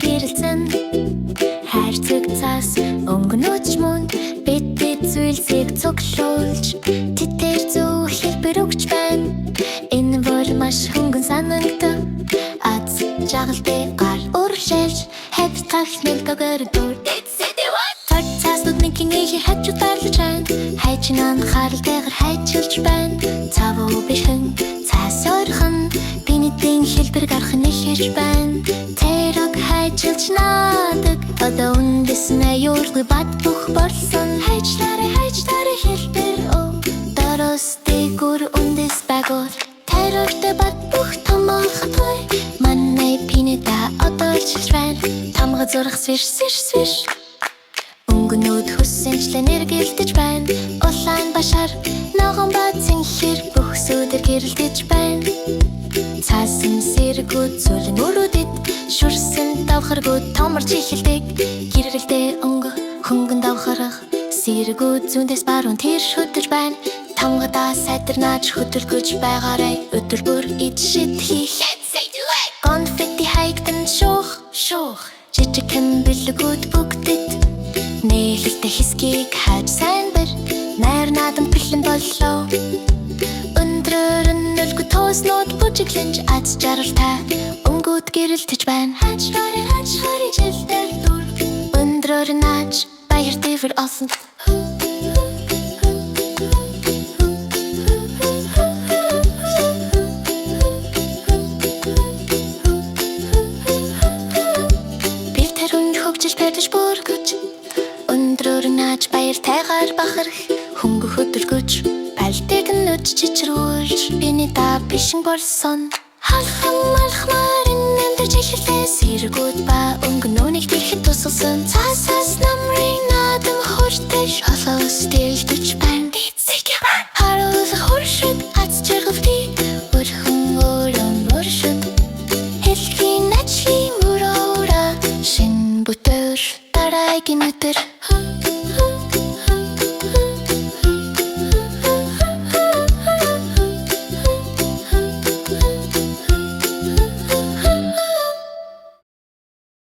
гэрэлцэн хайрцаг цаас өнгөнөөч мөн бид зүйлсийг цуглуулж тэдгээр зөв хэлбэр өгч байна. Энэ бол маш хөнгөн санагдав аз жаргалтай гар уршиж хэвтах нэлгээр дүр цааснууд нэгэн ихи хавчуд барлаж байна. Хайчин анхааралтайгаар хайчилж байна. Цав уу бишхэн цаас орхон бинэтийн хэлбэр гарах нэхэж байна. Тэрэг хайчилж наадаг одоо үндэснэ юургүй бат бүх болсон. Хайчлаарай хэлбэр оо дөрөстэй гүр үндэс байгуул тэрэгтэй бат бүх томоохгүй манай пинэда одоолж байна. Тамга зурх свиш өнгөнүүд хүссэнчлэн эргэлдэж байна. Улаан башаар ногоон бацэн хэр бүхсүүдэр гэрэлдэж байна. Цаасан сэргүүд зүлэн өрөөдөд шүрсэн давхаргууд томорч ихэлдэг. Гэрэлдээ өнгө хөнгөн давхарах сэргүүд зүүндээс баруун тэр шүтэж байна. Тамгадаа сайдарнаач хөдөлгөж байгаарай. Өдөр бүр идшид хийх конфетти хайгдан шуух жижигхэн бэлгүүд бүгдэд нээлттэй хэсгийг хайж сайн бэр найр наадам бэлэн боллоо. Өндрөр нөлгө тооснууд бүжиглэнж аз жаргалтай өнгөд гэрэлтэж байна. Хачхари жилдэр дүр өндрөр нааж баяр дэвэр олсон. Пердэж бүргэж өндрөр нааж баяр тайгаар бахарх хөнгө хөдөлгөж пальтыг нүд чичрүүлж биний да бишин болсон. Халхамар энэ чихэлтэй сэргүүд ба өнгөнөөнийг тэрхэд тусалсан. Цаасаас намрын наадам хурдж олоос дэлдэж байна.